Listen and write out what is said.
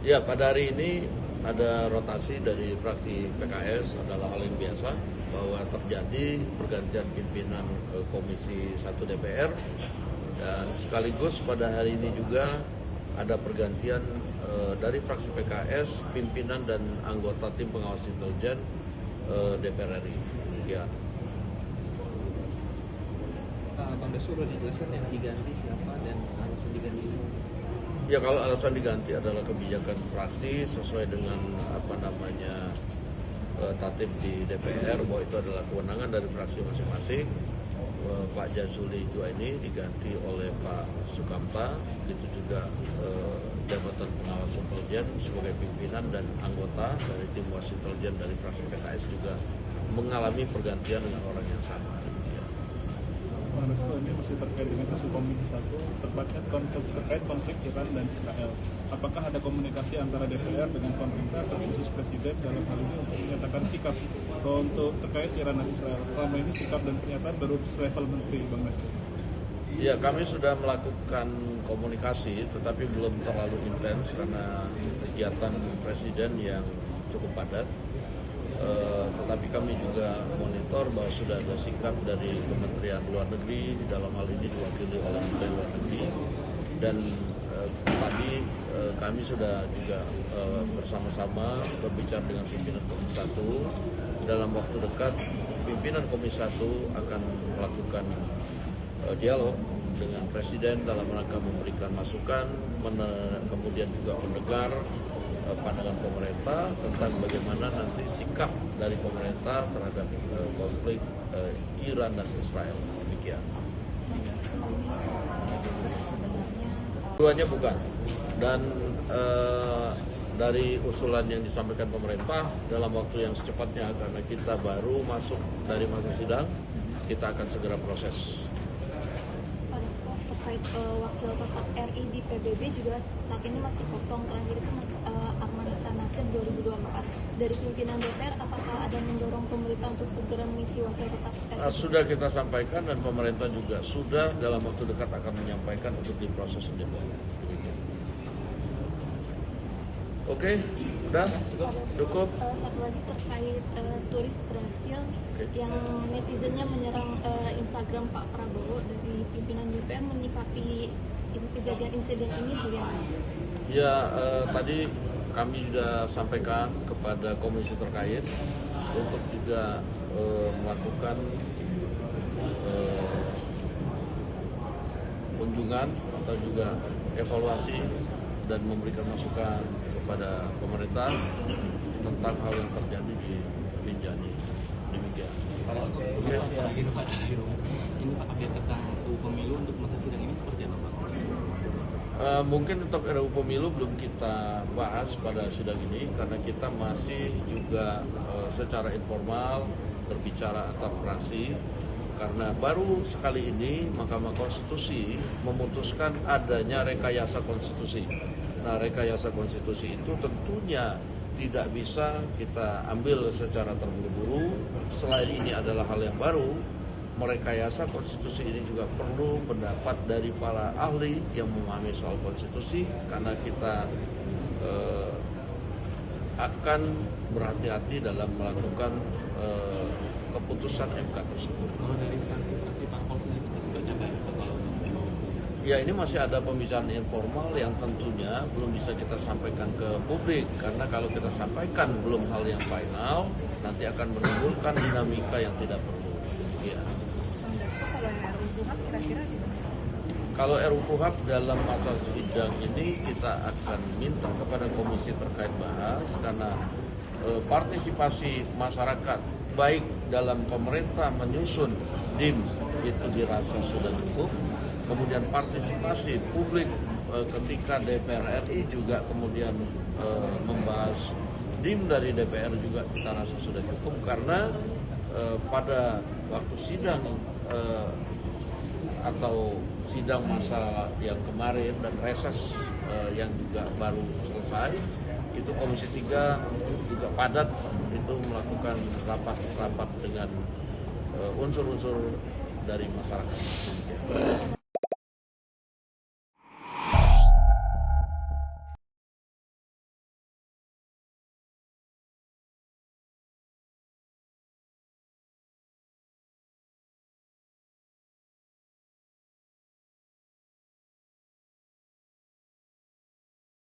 Ya, pada hari ini ada rotasi dari fraksi PKS, adalah hal yang biasa bahwa terjadi pergantian pimpinan Komisi 1 DPR, dan sekaligus pada hari ini juga ada pergantian dari fraksi PKS, pimpinan dan anggota tim pengawas intelijen DPR RI. Ya. Bang Dasko sudah dijelaskan yang diganti siapa dan alasan diganti itu? Ya, kalau alasan diganti adalah kebijakan fraksi sesuai dengan tatib di DPR bahwa itu adalah kewenangan dari fraksi masing-masing. Pak Jazuli juga ini diganti oleh Pak Sukamta, itu juga jabatan pengawas intelijen sebagai pimpinan dan anggota dari tim pengawas intelijen dari fraksi PKS juga mengalami pergantian dengan orang yang sama. Bang Dasko, ini masih terkait dengan isu Komisi 1 terkait konflik Iran dan Israel. Apakah ada komunikasi antara DPR dengan pemerintah terkhusus Presiden dalam hal ini untuk menyatakan sikap untuk terkait Iran dan Israel? Selama ini sikap dan pernyataan baru level menteri, Bang Dasko. Ya, kami sudah melakukan komunikasi tetapi belum terlalu intens karena kegiatan Presiden yang cukup padat. Tetapi kami juga monitor bahwa sudah ada sikap dari Kementerian Luar Negeri, dalam hal ini diwakili oleh Menteri Luar Negeri, dan tadi kami sudah juga bersama-sama berbicara dengan pimpinan Komisi 1. Dalam waktu dekat pimpinan Komisi 1 akan melakukan dialog dengan Presiden dalam rangka memberikan masukan, kemudian juga mendengar pandangan pemerintah tentang bagaimana nanti sikap dari pemerintah terhadap konflik Iran dan Israel. Demikian. Keduanya bukan. Dan dari usulan yang disampaikan pemerintah dalam waktu yang secepatnya, karena kita baru masuk dari masa sidang, kita akan segera proses. Terkait wakil tetap RI di PBB juga saat ini masih kosong. Terakhir itu Arman Tanasir 2024. Dari pimpinan DPR, apakah ada mendorong pemerintah untuk segera mengisi wakil tetap RI? Sudah kita sampaikan dan pemerintah juga sudah dalam waktu dekat akan menyampaikan untuk diproses di DPR. Oke, udah cukup. Satu lagi terkait turis Brasil yang netizennya menyerang Instagram Pak Prabowo, dari pimpinan DPR menyikapi kejadian insiden ini bagaimana? Ya, tadi kami sudah sampaikan kepada komisi terkait untuk juga melakukan kunjungan atau juga evaluasi dan memberikan masukan kepada pemerintah tentang hal yang terjadi di Rinjani. Demikian. Ini Pak, update tentang RUU Pemilu untuk masa sidang ini seperti apa, Pak? Mungkin untuk RUU Pemilu belum kita bahas pada sidang ini karena kita masih juga secara informal berbicara antar fraksi, karena baru sekali ini Mahkamah Konstitusi memutuskan adanya rekayasa konstitusi. Nah, rekayasa konstitusi itu tentunya tidak bisa kita ambil secara terburu-buru. Selain ini adalah hal yang baru, merekayasa konstitusi ini juga perlu pendapat dari para ahli yang memahami soal konstitusi, karena kita akan berhati-hati dalam melakukan keputusan MK tersebut. Kalau dari fraksi parpol sendiri seperti apa? Ya, ini masih ada pembicaraan informal yang tentunya belum bisa kita sampaikan ke publik, karena kalau kita sampaikan belum hal yang final, nanti akan menimbulkan dinamika yang tidak perlu. Ya. Kalau RUU PUHAP dalam masa sidang ini kita akan minta kepada komisi terkait bahas, karena partisipasi masyarakat baik dalam pemerintah menyusun DIM itu dirasa sudah cukup. Kemudian partisipasi publik ketika DPR RI juga kemudian membahas DIM dari DPR juga kita rasa sudah cukup, karena pada waktu sidang atau sidang masa yang kemarin dan reses yang juga baru selesai, itu Komisi 3 juga padat itu melakukan rapat-rapat dengan unsur-unsur dari masyarakat.